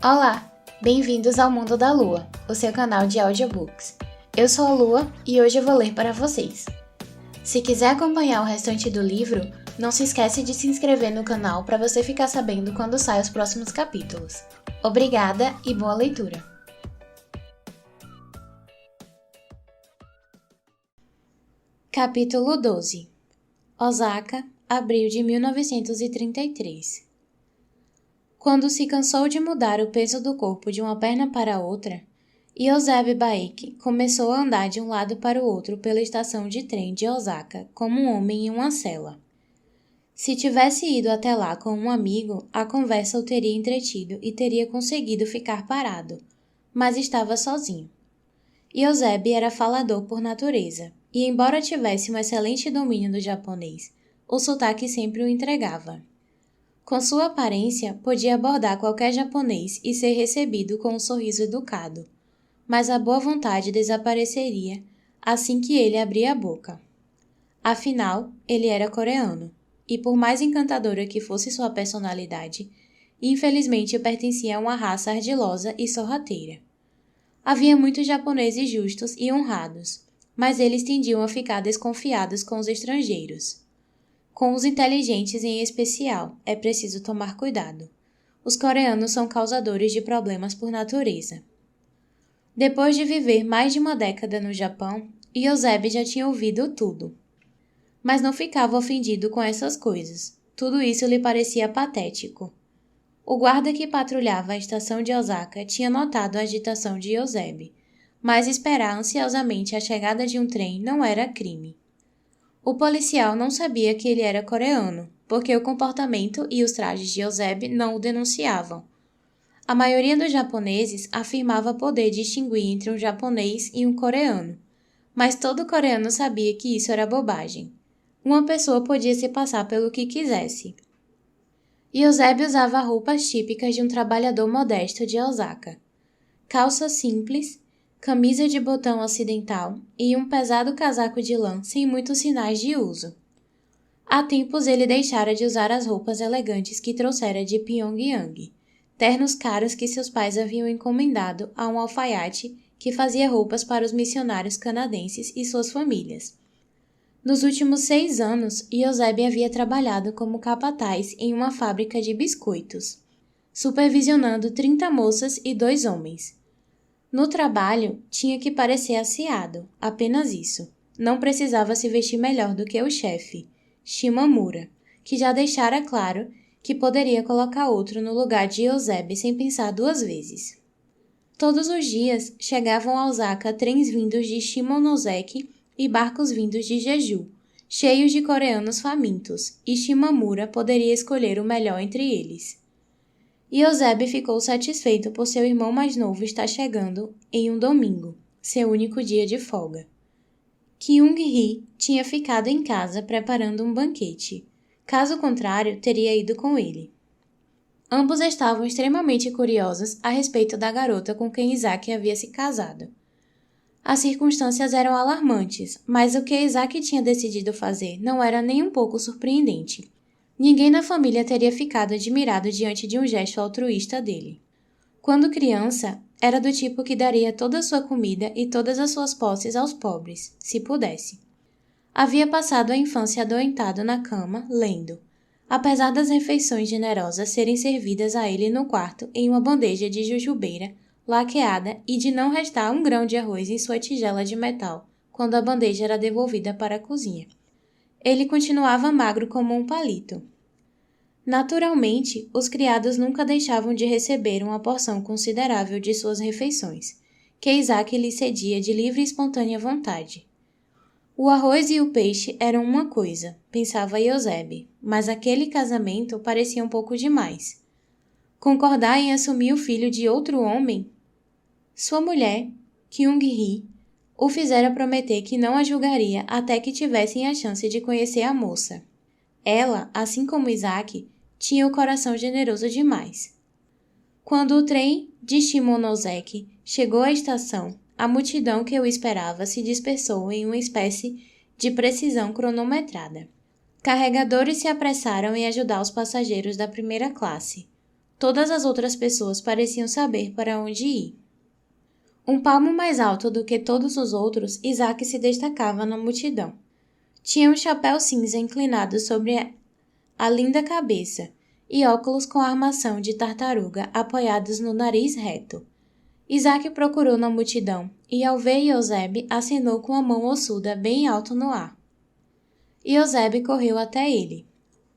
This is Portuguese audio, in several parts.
Olá, bem-vindos ao Mundo da Lua, o seu canal de audiobooks. Eu sou a Lua e hoje eu vou ler para vocês. Se quiser acompanhar o restante do livro, não se esquece de se inscrever no canal para você ficar sabendo quando saem os próximos capítulos. Obrigada e boa leitura! Capítulo 12. Osaka, abril de 1933. Quando se cansou de mudar o peso do corpo de uma perna para outra, Iosebe Baek começou a andar de um lado para o outro pela estação de trem de Osaka como um homem em uma cela. Se tivesse ido até lá com um amigo, a conversa o teria entretido e teria conseguido ficar parado, mas estava sozinho. Iosebe era falador por natureza, e embora tivesse um excelente domínio do japonês, o sotaque sempre o entregava. Com sua aparência, podia abordar qualquer japonês e ser recebido com um sorriso educado, mas a boa vontade desapareceria assim que ele abria a boca. Afinal, ele era coreano, e por mais encantadora que fosse sua personalidade, infelizmente pertencia a uma raça ardilosa e sorrateira. Havia muitos japoneses justos e honrados, mas eles tendiam a ficar desconfiados com os estrangeiros. Com os inteligentes em especial, é preciso tomar cuidado. Os coreanos são causadores de problemas por natureza. Depois de viver mais de uma década no Japão, Iosebe já tinha ouvido tudo. Mas não ficava ofendido com essas coisas. Tudo isso lhe parecia patético. O guarda que patrulhava a estação de Osaka tinha notado a agitação de Iosebe, mas esperar ansiosamente a chegada de um trem não era crime. O policial não sabia que ele era coreano, porque o comportamento e os trajes de Iosebe não o denunciavam. A maioria dos japoneses afirmava poder distinguir entre um japonês e um coreano, mas todo coreano sabia que isso era bobagem. Uma pessoa podia se passar pelo que quisesse. Iosebe usava roupas típicas de um trabalhador modesto de Osaka. Calça simples, camisa de botão ocidental e um pesado casaco de lã sem muitos sinais de uso. Há tempos ele deixara de usar as roupas elegantes que trouxera de Pyongyang, ternos caros que seus pais haviam encomendado a um alfaiate que fazia roupas para os missionários canadenses e suas famílias. Nos últimos 6 anos, Iosebe havia trabalhado como capataz em uma fábrica de biscoitos, supervisionando 30 moças e 2 homens. No trabalho, tinha que parecer aciado, apenas isso. Não precisava se vestir melhor do que o chefe, Shimamura, que já deixara claro que poderia colocar outro no lugar de Iosebe sem pensar 2 vezes. Todos os dias chegavam a Osaka trens vindos de Shimonoseki e barcos vindos de Jeju, cheios de coreanos famintos, e Shimamura poderia escolher o melhor entre eles. Iosebe ficou satisfeito por seu irmão mais novo estar chegando em um domingo, seu único dia de folga. Kyung-hee tinha ficado em casa preparando um banquete. Caso contrário, teria ido com ele. Ambos estavam extremamente curiosos a respeito da garota com quem Isaac havia se casado. As circunstâncias eram alarmantes, mas o que Isaac tinha decidido fazer não era nem um pouco surpreendente. Ninguém na família teria ficado admirado diante de um gesto altruísta dele. Quando criança, era do tipo que daria toda a sua comida e todas as suas posses aos pobres, se pudesse. Havia passado a infância adoentado na cama, lendo, apesar das refeições generosas serem servidas a ele no quarto em uma bandeja de jujubeira, laqueada e de não restar um grão de arroz em sua tigela de metal quando a bandeja era devolvida para a cozinha. Ele continuava magro como um palito. Naturalmente, os criados nunca deixavam de receber uma porção considerável de suas refeições, que Isaac lhe cedia de livre e espontânea vontade. O arroz e o peixe eram uma coisa, pensava Iosebe, mas aquele casamento parecia um pouco demais. Concordar em assumir o filho de outro homem? Sua mulher, Kyung-hee, o fizera prometer que não a julgaria até que tivessem a chance de conhecer a moça. Ela, assim como Isaac, tinha o coração generoso demais. Quando o trem de Shimonoseki chegou à estação, a multidão que o esperava se dispersou em uma espécie de precisão cronometrada. Carregadores se apressaram em ajudar os passageiros da primeira classe. todas as outras pessoas pareciam saber para onde ir. Um palmo mais alto do que todos os outros, Isaac se destacava na multidão. Tinha um chapéu cinza inclinado sobre a linda cabeça e óculos com armação de tartaruga apoiados no nariz reto. Isaac procurou na multidão e, ao ver Eusébio, acenou com a mão ossuda bem alto no ar. Eusébio correu até ele.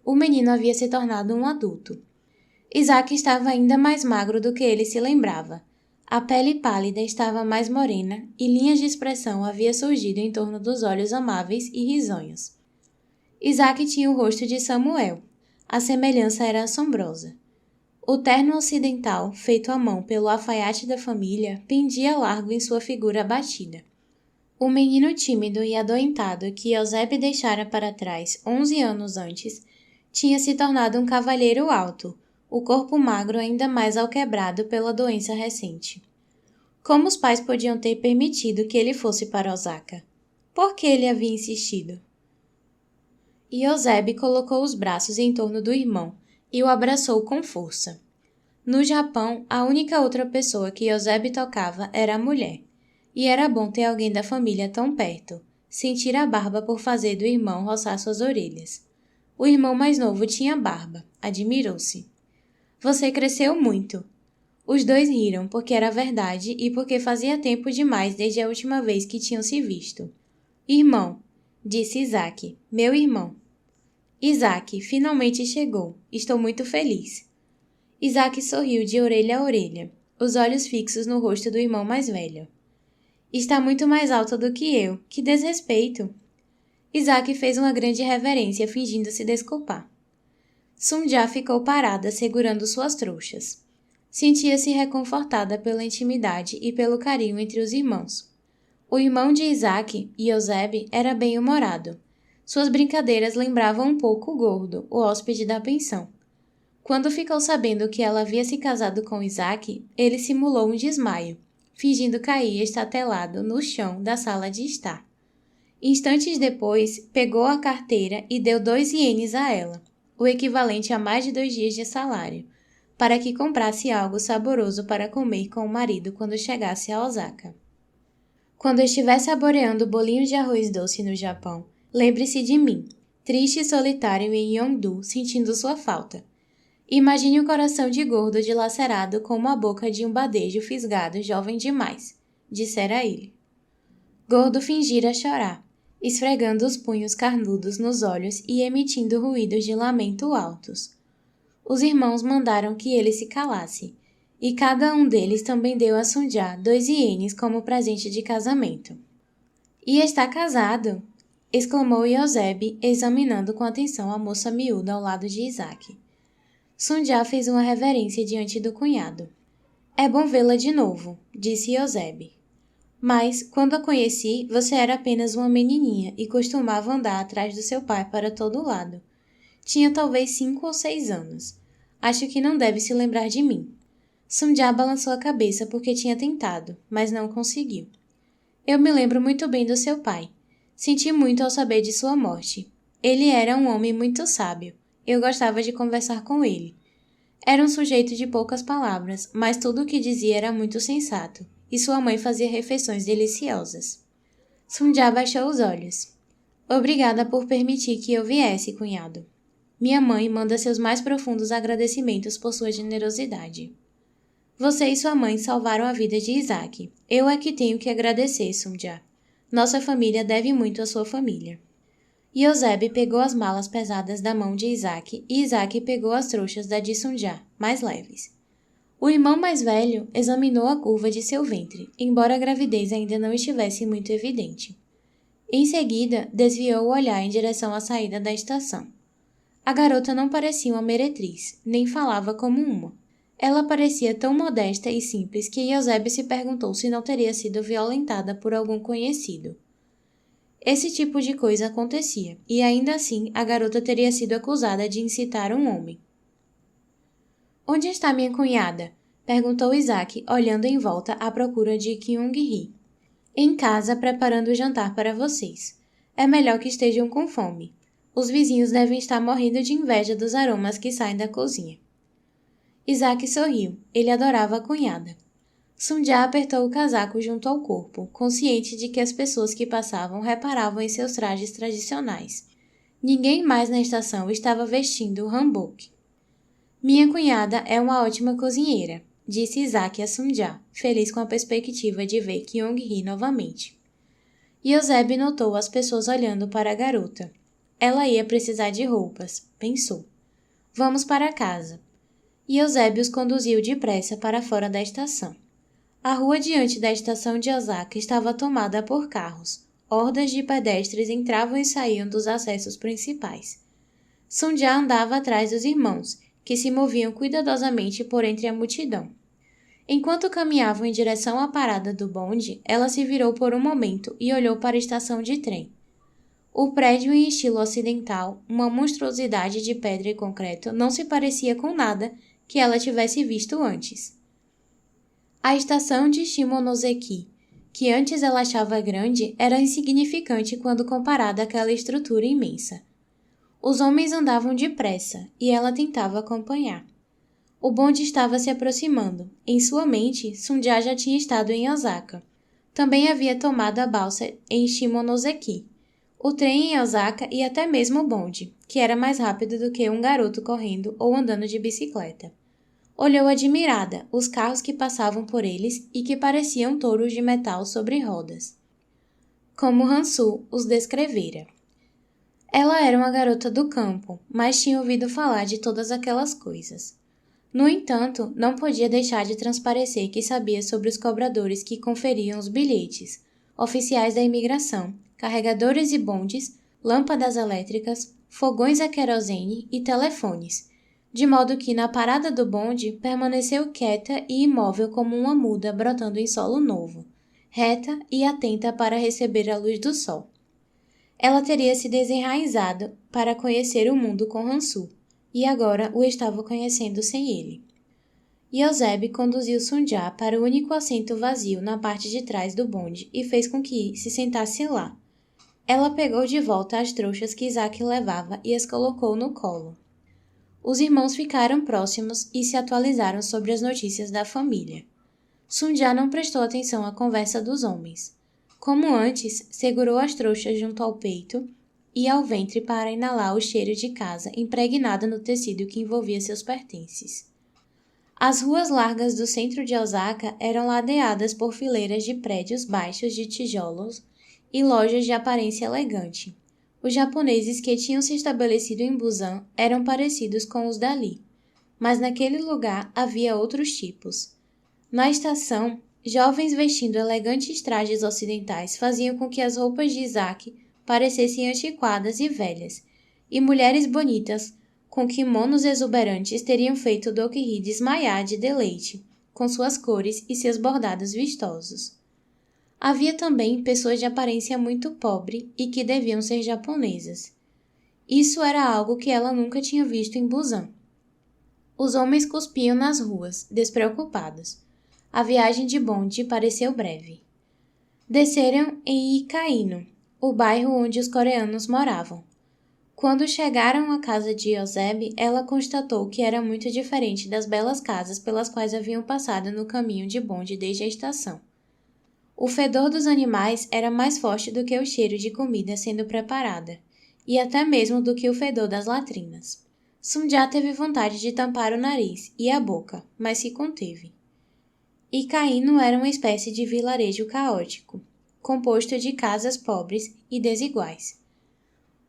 O menino havia se tornado um adulto. Isaac estava ainda mais magro do que ele se lembrava. A pele pálida estava mais morena e linhas de expressão haviam surgido em torno dos olhos amáveis e risonhos. Isaac tinha o rosto de Samuel. A semelhança era assombrosa. O terno ocidental, feito à mão pelo alfaiate da família, pendia largo em sua figura abatida. O menino tímido e adoentado que Eusébio deixara para trás 11 anos antes, tinha se tornado um cavalheiro alto, o corpo magro ainda mais alquebrado pela doença recente. Como os pais podiam ter permitido que ele fosse para Osaka? Por que ele havia insistido? Eusébio colocou os braços em torno do irmão e o abraçou com força. No Japão, a única outra pessoa que Eusébio tocava era a mulher, e era bom ter alguém da família tão perto, sentir a barba por fazer do irmão roçar suas orelhas. O irmão mais novo tinha barba, admirou-se. Você cresceu muito. Os dois riram porque era verdade e porque fazia tempo demais desde a última vez que tinham se visto. Irmão, disse Isaac, meu irmão. Isaac, finalmente chegou. Estou muito feliz. Isaac sorriu de orelha a orelha, os olhos fixos no rosto do irmão mais velho. Está muito mais alto do que eu. Que desrespeito! Isaac fez uma grande reverência, fingindo se desculpar. Sunja ficou parada, segurando suas trouxas. Sentia-se reconfortada pela intimidade e pelo carinho entre os irmãos. O irmão de Isaac, Eusébio, era bem-humorado. Suas brincadeiras lembravam um pouco o gordo, o hóspede da pensão. Quando ficou sabendo que ela havia se casado com Isaac, ele simulou um desmaio, fingindo cair estatelado no chão da sala de estar. Instantes depois, pegou a carteira e deu 2 ienes a ela, o equivalente a mais de 2 dias de salário, para que comprasse algo saboroso para comer com o marido quando chegasse a Osaka. Quando estiver saboreando bolinho de arroz doce no Japão, lembre-se de mim, triste e solitário em Yongdu, sentindo sua falta. Imagine o coração de gordo dilacerado como a boca de um badejo fisgado jovem demais, dissera ele. Gordo fingira chorar, esfregando os punhos carnudos nos olhos e emitindo ruídos de lamento altos. Os irmãos mandaram que ele se calasse, e cada um deles também deu a Sunja 2 ienes como presente de casamento. E está casado! Exclamou Eusébio, examinando com atenção a moça miúda ao lado de Isaac. Sunja fez uma reverência diante do cunhado. É bom vê-la de novo, disse Eusébio. Mas, quando a conheci, você era apenas uma menininha e costumava andar atrás do seu pai para todo lado. Tinha talvez 5 ou 6 anos. Acho que não deve se lembrar de mim. Sunja balançou a cabeça porque tinha tentado, mas não conseguiu. Eu me lembro muito bem do seu pai. Senti muito ao saber de sua morte. Ele era um homem muito sábio. Eu gostava de conversar com ele. Era um sujeito de poucas palavras, mas tudo o que dizia era muito sensato, e sua mãe fazia refeições deliciosas. Sunja baixou os olhos. Obrigada por permitir que eu viesse, cunhado. Minha mãe manda seus mais profundos agradecimentos por sua generosidade. Você e sua mãe salvaram a vida de Isaac. Eu é que tenho que agradecer, Sunja. Nossa família deve muito à sua família. Eusébio pegou as malas pesadas da mão de Isaac e Isaac pegou as trouxas da de Sunja, mais leves. O irmão mais velho examinou a curva de seu ventre, embora a gravidez ainda não estivesse muito evidente. Em seguida, desviou o olhar em direção à saída da estação. A garota não parecia uma meretriz, nem falava como uma. Ela parecia tão modesta e simples que Eusébio se perguntou se não teria sido violentada por algum conhecido. Esse tipo de coisa acontecia, e ainda assim a garota teria sido acusada de incitar um homem. Onde está minha cunhada? Perguntou Isaac, olhando em volta à procura de Kyung-hee. Em casa, preparando o jantar para vocês. É melhor que estejam com fome. Os vizinhos devem estar morrendo de inveja dos aromas que saem da cozinha. Isaac sorriu. Ele adorava a cunhada. Sunja apertou o casaco junto ao corpo, consciente de que as pessoas que passavam reparavam em seus trajes tradicionais. Ninguém mais na estação estava vestindo o hanbok. Minha cunhada é uma ótima cozinheira, disse Isaac a Sunja, feliz com a perspectiva de ver Kyung-hee novamente. Yoseb notou as pessoas olhando para a garota. Ela ia precisar de roupas, pensou. Vamos para casa. Yoseb os conduziu depressa para fora da estação. A rua diante da estação de Osaka estava tomada por carros. Hordas de pedestres entravam e saíam dos acessos principais. Sunja andava atrás dos irmãos, que se moviam cuidadosamente por entre a multidão. Enquanto caminhavam em direção à parada do bonde, ela se virou por um momento e olhou para a estação de trem. O prédio em estilo ocidental, uma monstruosidade de pedra e concreto, não se parecia com nada que ela tivesse visto antes. A estação de Shimonoseki, que antes ela achava grande, era insignificante quando comparada àquela estrutura imensa. Os homens andavam depressa e ela tentava acompanhar. O bonde estava se aproximando. Em sua mente, Sunja já tinha estado em Osaka. Também havia tomado a balsa em Shimonoseki, o trem em Osaka e até mesmo o bonde, que era mais rápido do que um garoto correndo ou andando de bicicleta. Olhou admirada os carros que passavam por eles e que pareciam touros de metal sobre rodas, como Hansu os descrevera. Ela era uma garota do campo, mas tinha ouvido falar de todas aquelas coisas. No entanto, não podia deixar de transparecer que sabia sobre os cobradores que conferiam os bilhetes, oficiais da imigração, carregadores e bondes, lâmpadas elétricas, fogões a querosene e telefones, de modo que na parada do bonde permaneceu quieta e imóvel como uma muda brotando em solo novo, reta e atenta para receber a luz do sol. Ela teria se desenraizado para conhecer o mundo com Hansu, e agora o estava conhecendo sem ele. Yoseb conduziu Sunja para o único assento vazio na parte de trás do bonde e fez com que se sentasse lá. Ela pegou de volta as trouxas que Isaac levava e as colocou no colo. Os irmãos ficaram próximos e se atualizaram sobre as notícias da família. Sunja não prestou atenção à conversa dos homens. Como antes, segurou as trouxas junto ao peito e ao ventre para inalar o cheiro de casa impregnado no tecido que envolvia seus pertences. As ruas largas do centro de Osaka eram ladeadas por fileiras de prédios baixos de tijolos e lojas de aparência elegante. Os japoneses que tinham se estabelecido em Busan eram parecidos com os dali, mas naquele lugar havia outros tipos. Na estação, jovens vestindo elegantes trajes ocidentais faziam com que as roupas de Isaac parecessem antiquadas e velhas, e mulheres bonitas com kimonos exuberantes teriam feito Dokiri desmaiar de deleite, com suas cores e seus bordados vistosos. Havia também pessoas de aparência muito pobre e que deviam ser japonesas. Isso era algo que ela nunca tinha visto em Busan. Os homens cuspiam nas ruas, despreocupados. A viagem de bonde pareceu breve. Desceram em Ikaino, o bairro onde os coreanos moravam. Quando chegaram à casa de Yoseb, ela constatou que era muito diferente das belas casas pelas quais haviam passado no caminho de bonde desde a estação. O fedor dos animais era mais forte do que o cheiro de comida sendo preparada, e até mesmo do que o fedor das latrinas. Sunja teve vontade de tampar o nariz e a boca, mas se conteve. Ikaino era uma espécie de vilarejo caótico, composto de casas pobres e desiguais.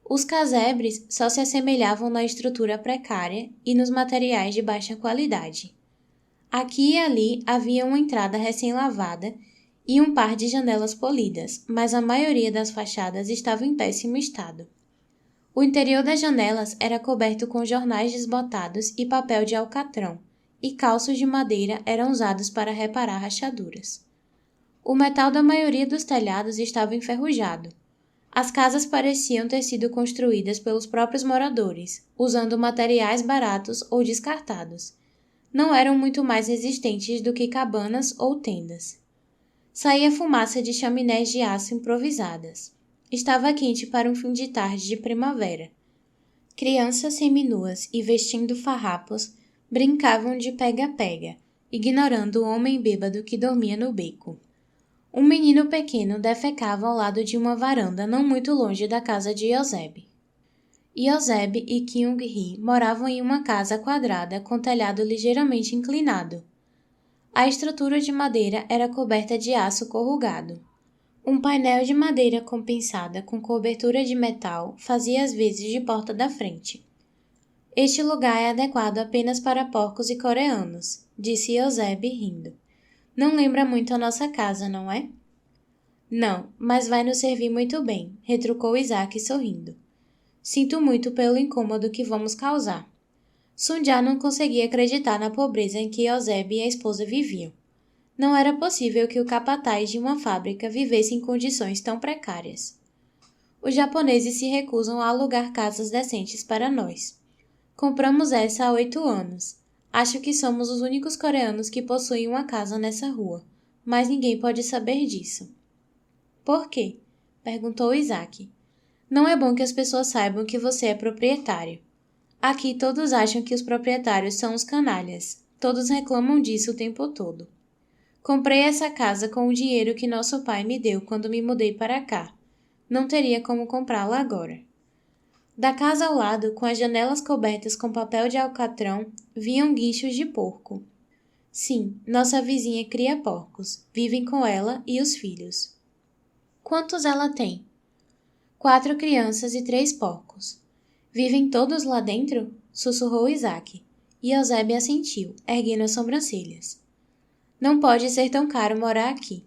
Os casebres só se assemelhavam na estrutura precária e nos materiais de baixa qualidade. Aqui e ali havia uma entrada recém-lavada e um par de janelas polidas, mas a maioria das fachadas estava em péssimo estado. O interior das janelas era coberto com jornais desbotados e papel de alcatrão, e calços de madeira eram usados para reparar rachaduras. O metal da maioria dos telhados estava enferrujado. As casas pareciam ter sido construídas pelos próprios moradores, usando materiais baratos ou descartados. Não eram muito mais resistentes do que cabanas ou tendas. Saía fumaça de chaminés de aço improvisadas. Estava quente para um fim de tarde de primavera. Crianças seminuas e vestindo farrapos Brincavam de pega-pega, ignorando o homem bêbado que dormia no beco. Um menino pequeno defecava ao lado de uma varanda não muito longe da casa de Eusébio. Eusébio e Kyung-hee moravam em uma casa quadrada com telhado ligeiramente inclinado. A estrutura de madeira era coberta de aço corrugado. Um painel de madeira compensada com cobertura de metal fazia as vezes de porta da frente. Este lugar é adequado apenas para porcos e coreanos, disse Eusébio rindo. Não lembra muito a nossa casa, não é? Não, mas vai nos servir muito bem, retrucou Isaac sorrindo. Sinto muito pelo incômodo que vamos causar. Sunja não conseguia acreditar na pobreza em que Eusébio e a esposa viviam. Não era possível que o capataz de uma fábrica vivesse em condições tão precárias. Os japoneses se recusam a alugar casas decentes para nós. Compramos essa há 8 anos. Acho que somos os únicos coreanos que possuem uma casa nessa rua, mas ninguém pode saber disso. Por quê? Perguntou Isaac. Não é bom que as pessoas saibam que você é proprietário. Aqui todos acham que os proprietários são os canalhas. Todos reclamam disso o tempo todo. Comprei essa casa com o dinheiro que nosso pai me deu quando me mudei para cá. Não teria como comprá-la agora. Da casa ao lado, com as janelas cobertas com papel de alcatrão, vinham guinchos de porco. Sim, nossa vizinha cria porcos. Vivem com ela e os filhos. Quantos ela tem? 4 crianças e 3 porcos. Vivem todos lá dentro? Sussurrou Isaac. E Eusébio assentiu, erguendo as sobrancelhas. Não pode ser tão caro morar aqui.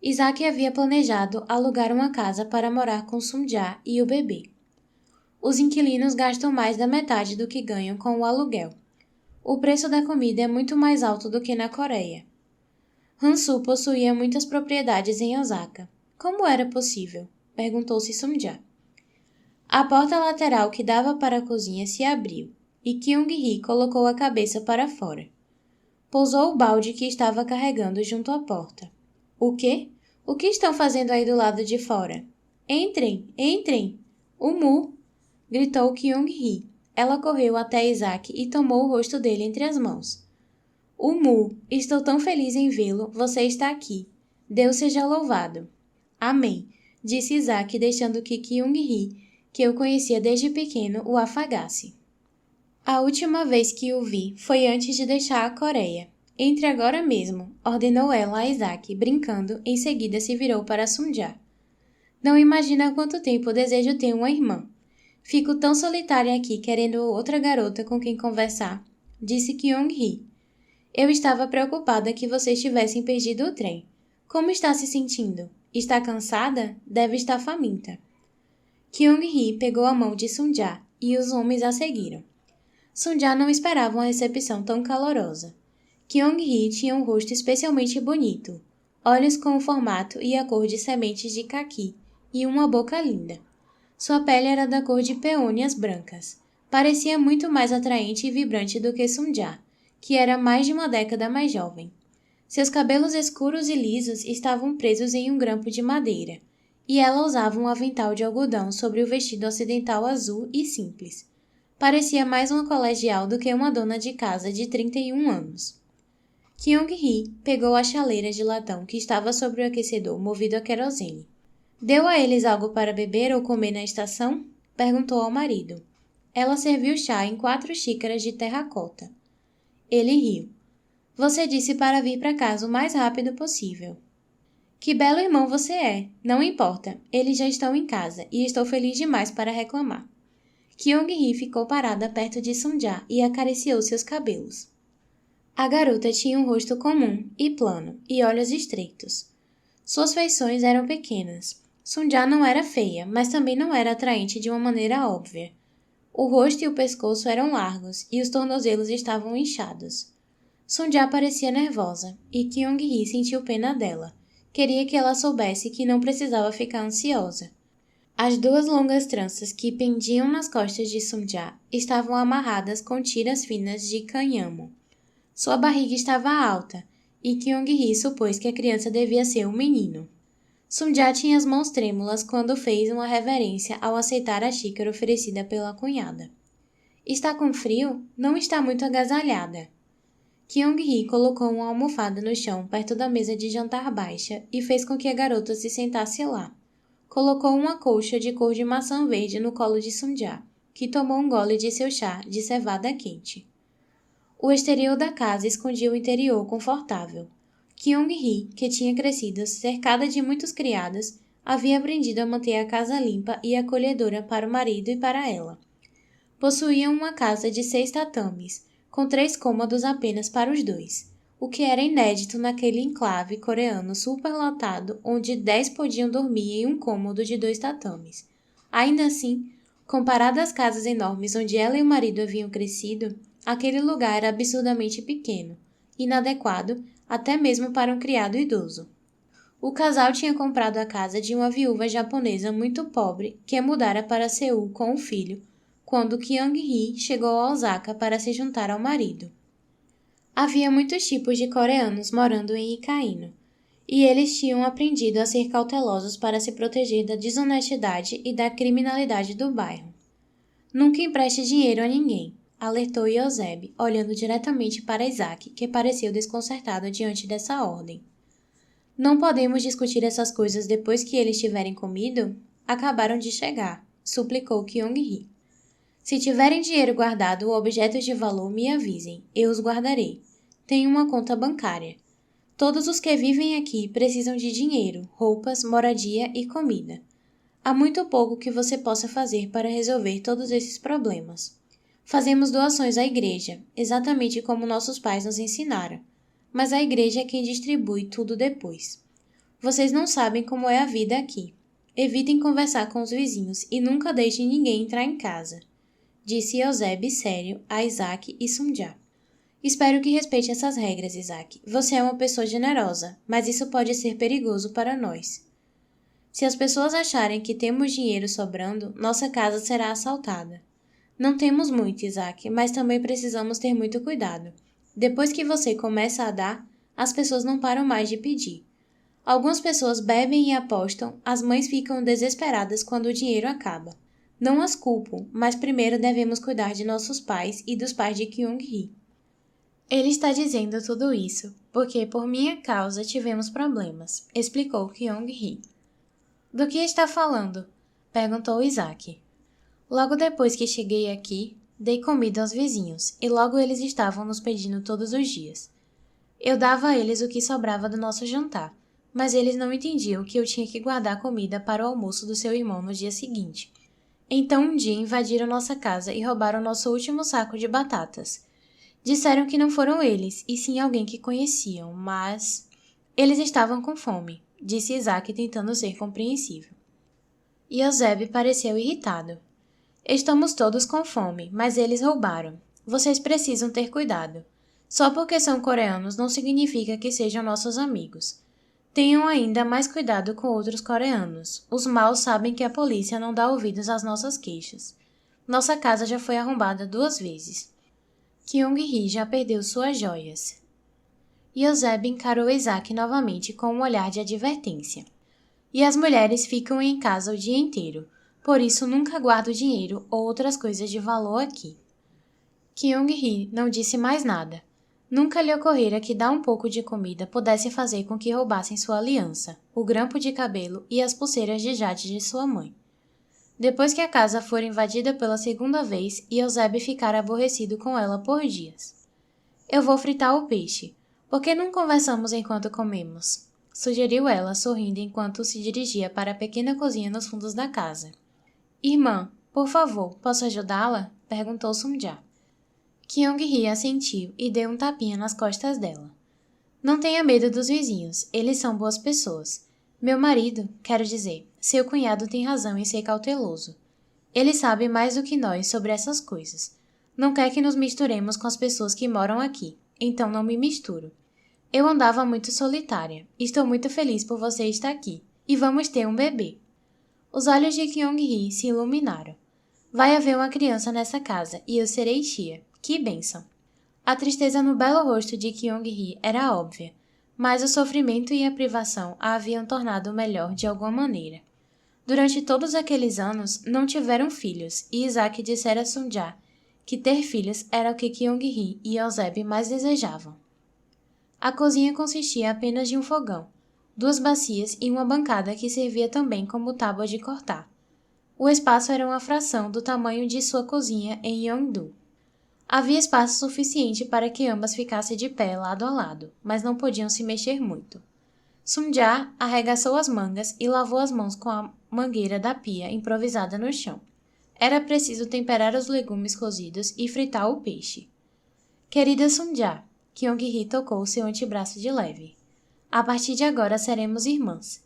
Isaac havia planejado alugar uma casa para morar com Sunja e o bebê. Os inquilinos gastam mais da metade do que ganham com o aluguel. O preço da comida é muito mais alto do que na Coreia. Hansu possuía muitas propriedades em Osaka. Como era possível? Perguntou-se Sunja. A porta lateral que dava para a cozinha se abriu, e Kyung-hee colocou a cabeça para fora. Pousou o balde que estava carregando junto à porta. O quê? O que estão fazendo aí do lado de fora? Entrem, entrem! O Mu! Gritou Kyung-hee. Ela correu até Isaac e tomou o rosto dele entre as mãos. O Mu! Estou tão feliz em vê-lo, você está aqui. Deus seja louvado. Amém, disse Isaac, deixando que Kyung-hee, que eu conhecia desde pequeno, o afagasse. A última vez que o vi foi antes de deixar a Coreia. Entre agora mesmo, ordenou ela a Isaac, brincando, em seguida se virou para Sunja. Não imagina há quanto tempo desejo ter uma irmã. Fico tão solitária aqui querendo outra garota com quem conversar, disse Kyung-hee. Eu estava preocupada que vocês tivessem perdido o trem. Como está se sentindo? Está cansada? Deve estar faminta. Kyung-hee pegou a mão de Sunja e os homens a seguiram. Sunja não esperava uma recepção tão calorosa. Kyung-hee tinha um rosto especialmente bonito, olhos com o formato e a cor de sementes de caqui e uma boca linda. Sua pele era da cor de peônias brancas. Parecia muito mais atraente e vibrante do que Sunja, que era mais de uma década mais jovem. Seus cabelos escuros e lisos estavam presos em um grampo de madeira, e ela usava um avental de algodão sobre o vestido ocidental azul e simples. Parecia mais uma colegial do que uma dona de casa de 31 anos. Kyung-hee pegou a chaleira de latão que estava sobre o aquecedor movido a querosene. Deu a eles algo para beber ou comer na estação? Perguntou ao marido. Ela serviu chá em 4 xícaras de terracota. Ele riu. Você disse para vir para casa o mais rápido possível. Que belo irmão você é. Não importa. Eles já estão em casa e estou feliz demais para reclamar. Kyung-hee ficou parada perto de Sunja e acariciou seus cabelos. A garota tinha um rosto comum e plano e olhos estreitos. Suas feições eram pequenas. Sunja não era feia, mas também não era atraente de uma maneira óbvia. O rosto e o pescoço eram largos e os tornozelos estavam inchados. Sunja parecia nervosa e Kyung-hee sentiu pena dela. Queria que ela soubesse que não precisava ficar ansiosa. As 2 longas tranças que pendiam nas costas de Sunja estavam amarradas com tiras finas de cânhamo. Sua barriga estava alta e Kyung-hee supôs que a criança devia ser um menino. Sunja tinha as mãos trêmulas quando fez uma reverência ao aceitar a xícara oferecida pela cunhada. Está com frio? Não está muito agasalhada. Kyung-hee colocou uma almofada no chão perto da mesa de jantar baixa e fez com que a garota se sentasse lá. Colocou uma colcha de cor de maçã verde no colo de Sunja, que tomou um gole de seu chá de cevada quente. O exterior da casa escondia o interior confortável. Kyung-hee, que tinha crescido cercada de muitos criados, havia aprendido a manter a casa limpa e acolhedora para o marido e para ela. Possuíam uma casa de 6 tatames, com 3 cômodos apenas para os dois, o que era inédito naquele enclave coreano superlotado onde 10 podiam dormir em um cômodo de 2 tatames. Ainda assim, comparado às casas enormes onde ela e o marido haviam crescido, aquele lugar era absurdamente pequeno, inadequado até mesmo para um criado idoso. O casal tinha comprado a casa de uma viúva japonesa muito pobre que mudara para Seul com o filho, quando Kyung-hee chegou a Osaka para se juntar ao marido. Havia muitos tipos de coreanos morando em Ikaino, e eles tinham aprendido a ser cautelosos para se proteger da desonestidade e da criminalidade do bairro. Nunca empreste dinheiro a ninguém, alertou Yoseb, olhando diretamente para Isaac, que pareceu desconcertado diante dessa ordem. Não podemos discutir essas coisas depois que eles tiverem comido? Acabaram de chegar, suplicou Kyung-hee. Se tiverem dinheiro guardado ou objetos de valor, me avisem, eu os guardarei. Tenho uma conta bancária. Todos os que vivem aqui precisam de dinheiro, roupas, moradia e comida. Há muito pouco que você possa fazer para resolver todos esses problemas. Fazemos doações à igreja, exatamente como nossos pais nos ensinaram, mas a igreja é quem distribui tudo depois. Vocês não sabem como é a vida aqui. Evitem conversar com os vizinhos e nunca deixem ninguém entrar em casa, disse Yoseb sério a Isaac e Sunja. Espero que respeite essas regras, Isaac. Você é uma pessoa generosa, mas isso pode ser perigoso para nós. Se as pessoas acharem que temos dinheiro sobrando, nossa casa será assaltada. Não temos muito, Isaac, mas também precisamos ter muito cuidado. Depois que você começa a dar, as pessoas não param mais de pedir. Algumas pessoas bebem e apostam, as mães ficam desesperadas quando o dinheiro acaba. Não as culpo, mas primeiro devemos cuidar de nossos pais e dos pais de Kyung-hee. Ele está dizendo tudo isso porque por minha causa tivemos problemas, explicou Kyung-hee. Do que está falando? Perguntou Isaac. Logo depois que cheguei aqui, dei comida aos vizinhos e logo eles estavam nos pedindo todos os dias. Eu dava a eles o que sobrava do nosso jantar, mas eles não entendiam que eu tinha que guardar comida para o almoço do seu irmão no dia seguinte. Então um dia invadiram nossa casa e roubaram nosso último saco de batatas. Disseram que não foram eles, e sim alguém que conheciam, mas... Eles estavam com fome, disse Isaac tentando ser compreensível. Yoseb pareceu irritado. Estamos todos com fome, mas eles roubaram. Vocês precisam ter cuidado. Só porque são coreanos não significa que sejam nossos amigos. Tenham ainda mais cuidado com outros coreanos. Os maus sabem que a polícia não dá ouvidos às nossas queixas. Nossa casa já foi arrombada 2 vezes. Kyung-hee já perdeu suas joias. Yoseb encarou Isaac novamente com um olhar de advertência. E as mulheres ficam em casa o dia inteiro, por isso nunca guardo dinheiro ou outras coisas de valor aqui. Kyung-hee não disse mais nada. Nunca lhe ocorrera que dar um pouco de comida pudesse fazer com que roubassem sua aliança, o grampo de cabelo e as pulseiras de jade de sua mãe. Depois que a casa for invadida pela 2ª vez, Yoseb ficara aborrecido com ela por dias. Eu vou fritar o peixe. Por que não conversamos enquanto comemos? Sugeriu ela, sorrindo enquanto se dirigia para a pequena cozinha nos fundos da casa. Irmã, por favor, posso ajudá-la? Perguntou Sunja. Kyung-hee assentiu e deu um tapinha nas costas dela. Não tenha medo dos vizinhos, eles são boas pessoas. Meu marido, quero dizer, seu cunhado tem razão em ser cauteloso. Ele sabe mais do que nós sobre essas coisas. Não quer que nos misturemos com as pessoas que moram aqui, então não me misturo. Eu andava muito solitária. Estou muito feliz por você estar aqui. E vamos ter um bebê. Os olhos de Kyung-hee se iluminaram. Vai haver uma criança nessa casa e eu serei tia. Que bênção! A tristeza no belo rosto de Kyung-hee era óbvia, mas o sofrimento e a privação a haviam tornado melhor de alguma maneira. Durante todos aqueles anos, não tiveram filhos e Isaac dissera a Sunja que ter filhos era o que Kyung-hee e Eusébio mais desejavam. A cozinha consistia apenas de um fogão, 2 bacias e uma bancada que servia também como tábua de cortar. O espaço era uma fração do tamanho de sua cozinha em Yeongdo. Havia espaço suficiente para que ambas ficassem de pé lado a lado, mas não podiam se mexer muito. Sunja arregaçou as mangas e lavou as mãos com a mangueira da pia improvisada no chão. Era preciso temperar os legumes cozidos e fritar o peixe. Querida Sunja, Kyung-hee tocou seu antebraço de leve. A partir de agora seremos irmãs.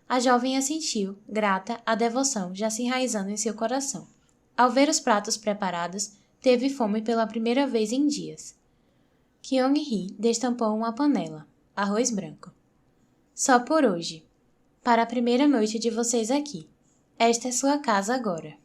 A jovem assentiu, grata, a devoção já se enraizando em seu coração. Ao ver os pratos preparados, teve fome pela primeira vez em dias. Kyung-hee destampou uma panela, arroz branco. Só por hoje. Para a primeira noite de vocês aqui. Esta é sua casa agora.